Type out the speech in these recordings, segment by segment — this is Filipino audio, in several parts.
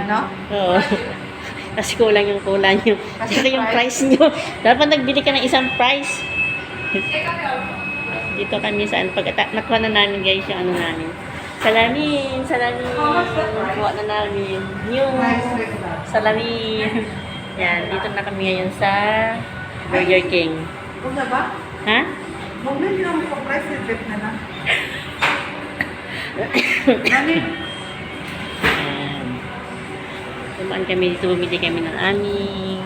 No? Oo. Kasi kulang yung tsaka yung price nyo. Dapat nagbili ka ng isang price. Dito kami saan. Nakuha na namin guys yung ano namin. Salamin. Nakuha na namin. Yung salamin. Yan. Dito na kami ngayon sa Burger King. Una ba? Ha? Bumili lang ko price reject na lang. Nani? Tumaan kami dito, bumili kami ng aming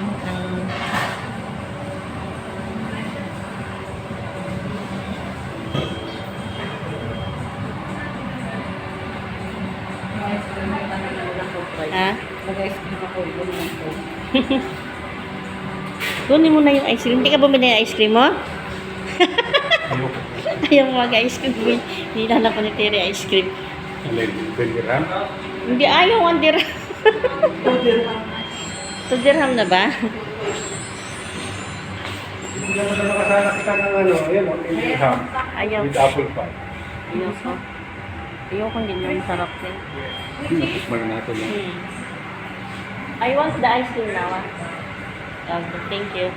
ha? Mag-ice cream ako. Kunin mo na yung ice cream. Hindi ka bumili ng ice cream mo? Ayaw mo mag-ice cream. Hindi na ko ni Terry ice cream. Hindi, ayaw 1 dirham. 2 dirham na ba? Hindi naman na makasana kita ng ano, ayan o, ham. Ayaw. With apple pie. Ayoko. Ayoko din yung sarap din. Natikman na natin yan. I want the ice cream now. Okay, thank you.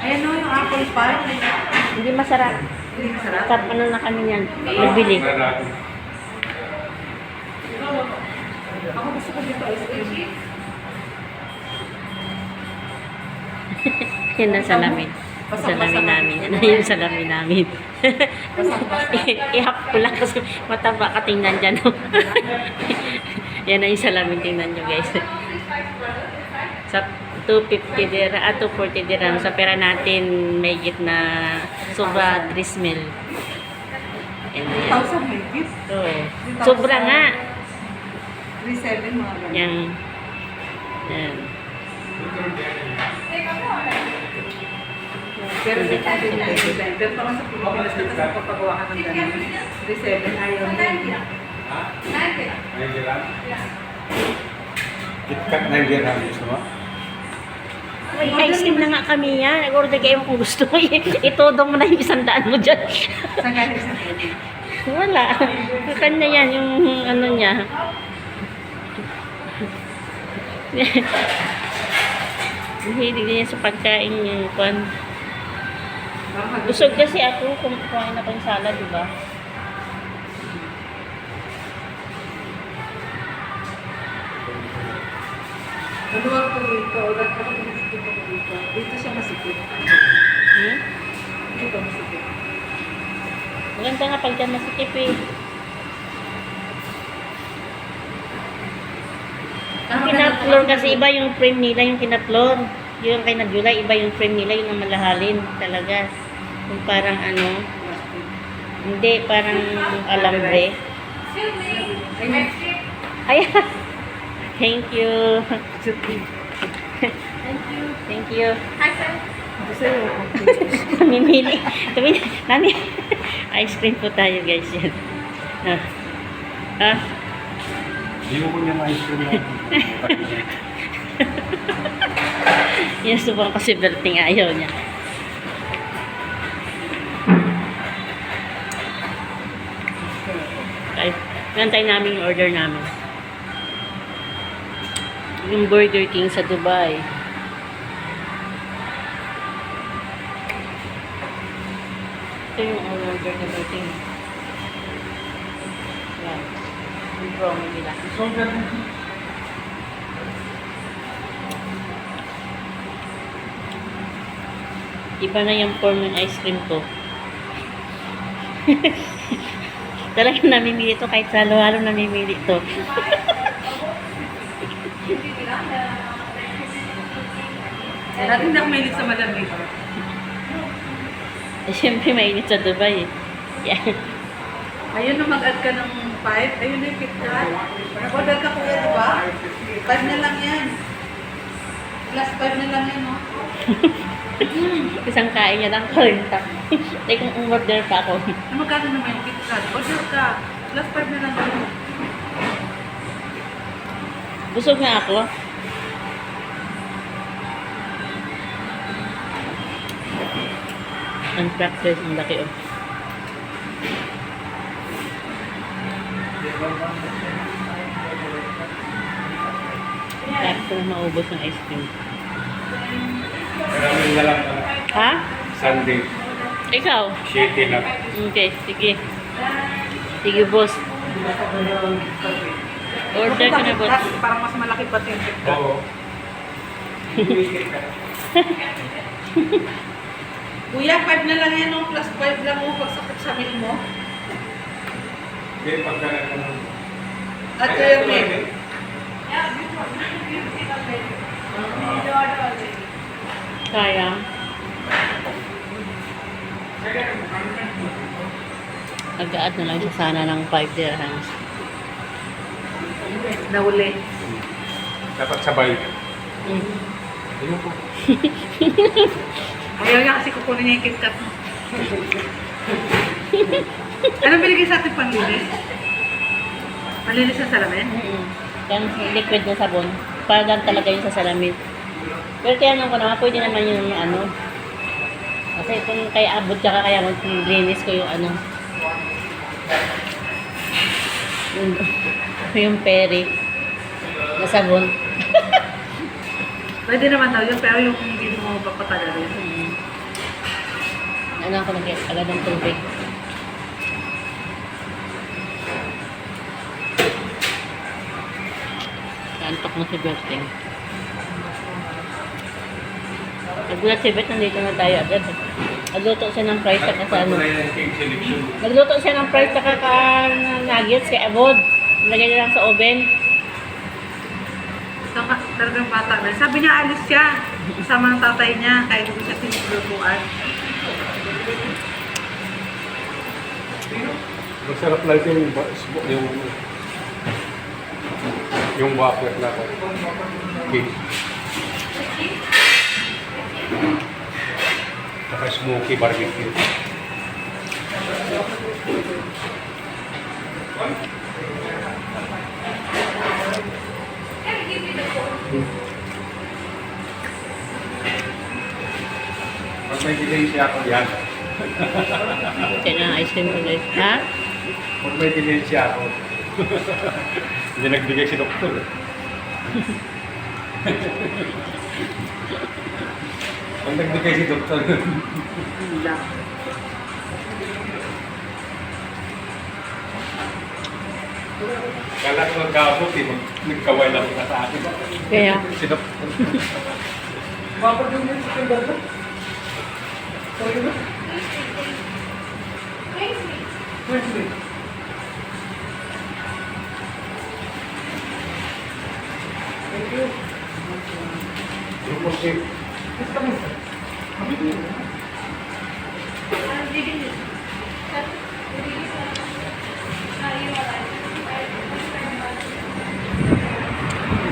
Ayan o, yung apple pie. Hindi masarap. Hindi masarap. Sarap ano na kami yan. Nagbili. Ako gusto ko dito ice cream. Yan ang salamin. Salamin namin. Yan ang yung salamin namin. Ihap ko lang kasi mataba ka tingnan dyan. Yan ang yung salamin tingnan nyo guys. Sa 250 dirham at 240 dirham sa pera natin may git na sobra 3 mil. And yan. 1,000 may gift. Oo. Sobra nga. 3,700 mga ganun. Yan. Yan. Pero di ka din na design. Pero parang sa Pilipinas na kasi kapagawa ka ng ganun. 3,700 ayaw na. KitKat na hindi namin gusto mo? May ice cream na nga kami yan. Nag-order kayo kung gusto mo. Itodo mo na yung 100 mo dyan. Saan galing sa pwede? Wala. Kanya yan. Yung ano niya. Hilig niya sa pagkain yung kwan. Busog kasi ako kung kumain ako yung salad, diba? Maluwag po dito. Ulat ako masikip ako dito. Dito siya masikip. Hmm? Dito masikip. Maganda nga pag dyan masikip eh. Yung kinaplor kasi iba yung frame nila, yung kinaplor. Yung kay Nadjula, iba yung frame nila, yung ang malahalin talaga. Yung parang ano, hindi, parang alambre. Ay, thank you. Thank you. Gusto mo? Mimili. Nani, ice cream po tayo guys yan. Ah. Hindi ko niya ma-ice cream na. Yan subang kasi Berting ayaw niya. Okay. Nantay namin yung order namin. Yung Burger King sa Dubai. Ito yung order na Burger King. Yan. Yung promo nila. Iba na yung form ng ice cream ko. Talagang namimili ito. Kahit sa halo-halo namimili ito. Dati hindi ako mahilig sa malamig. Eh, siyempre mainit sa Dubai eh. Yeah. Ayun na mag-add ka ng 5. Ayun na yung KitKat. Nag-order ka kuya, di ba? 5 na lang yan. Plus 5 na lang yan, no? Isang kain niya lang 40. Like, order pa ako. Ano magkano naman yung KitKat? Order ka. Plus 5 na lang yan. Busog na ako. Unpracticed, ang laki oh. Tapos na maubos ng ice cream. Maraming na lang pala. Ha? Sunday. Ikaw? Shitty lang. Okay, sige. Sige, boss. Order ka na, boss. Parang mas malaki pa yung KitKat. Oo. Kuya, 5 na lang yan, no? Plus 5 lang mo pagsakit sa meal mo. Hindi, pagka naman. At yung meal. Sayang. Nag-add na lang siya sana ng 5 dirhams. Nahuli. Dapat sabay. Mm. Ayun po. Ayaw niya kasi kukunin niya yung KitKat mo. Anong binigay sa ating panlinis? Panlinis sa salamin? Yan, liquid na sabon. Para lang talaga yung sa salamin. Pero tiyanan ko naman, pwede naman yung ano. Kasi kung kaya abot ka kaya linis ko yung ano. Yung peri na sabon. Pwede naman daw yun, pero yung hindi mo papatagalin. Ano ako agad ng tubig. Antok na si Berting. Nagulat si Bet, nandito na tayo agad. Nagluto siya ng fries saka sa ano. Nagluto siya ng fries saka ka nuggets kay Abod. Lagay niya lang sa oven. Talagang bata na. Sabi niya alis siya. Kasama ng tatay niya. Kaya hindi siya tinutuluan. Masarap lang yung waffle na ko. Cake. Saka smoky barbecue. Pag may delay siya ako yan. Kaya na ice cream ko guys. Ha? Pag may delay siya ako. Hindi nagbigay si doktor. Pag nagbigay si doktor. Wala. Kala ko nagkabot eh. Nagkaway lang ka sa akin. Kaya. Si doktor. Wapag yung yun sa kandar. Sorry na. Wednesday. Thank you. Grupo C. Gusto mo?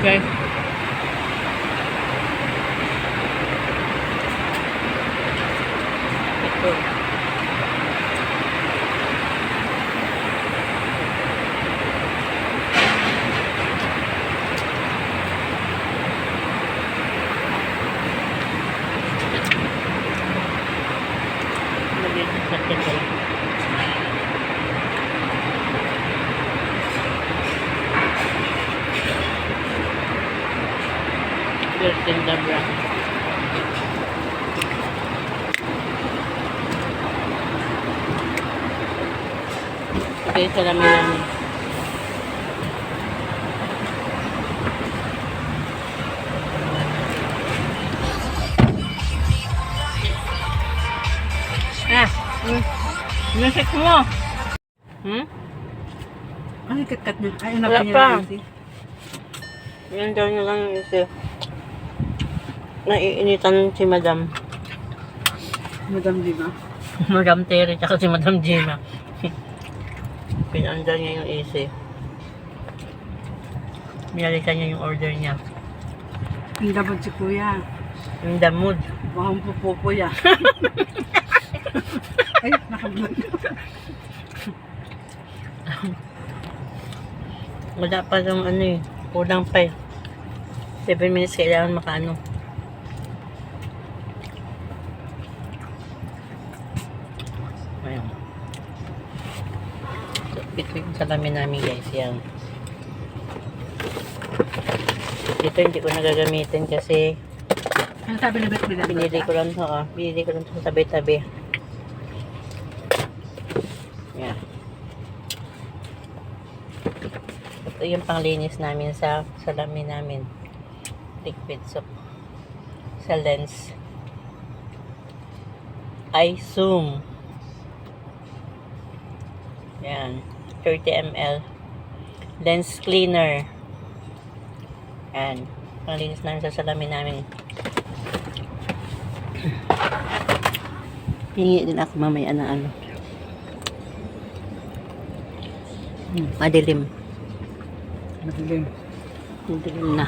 Okay. Bertin Dabra. Okay, salamin namin. Music mo. Ay, KitKat niya. Ay, Wala hanapin niya pa. na easy. Yan daw niya lang yung isa. Naiinitan si Madam. Madam Lima. Madam Terry, tsaka si Madam Gina. Pinandal niya yung AC. Binalikan niya yung order niya. Ang dapat si kuya. Yung damod. Mukhang pupupo ya. Ay, nakablog. Wala pa yung ano eh. Kulang pa eh. 7 minutes kailangan makaano. Ayun. So, ito yung salamin namin guys. Yan. Dito hindi ko nagagamitin kasi Ano sabi na Bet Bilan? binili ko lang to, binili ko lang to sa tabi-tabi. Yan. Ito yung panglinis namin sa salamin namin. Liquid soap. Sa lens. I zoom. Yan. 30 ml. Lens cleaner. Yan. Panglinis namin sa salamin namin. Hingi din ako mamaya ng ano. Madilim. Madilim. Madilim na.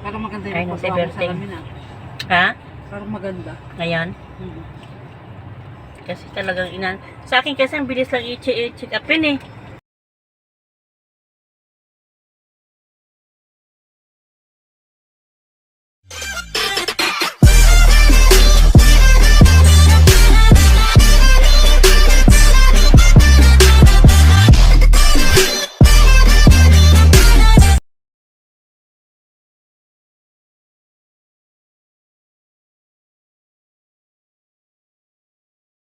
Parang maganda Ay, yung nasa paggawa mo sa birthday. amin Ha? Parang maganda. Ngayon? Kasi talagang Sa akin kasi ang bilis lang i-check upin eh.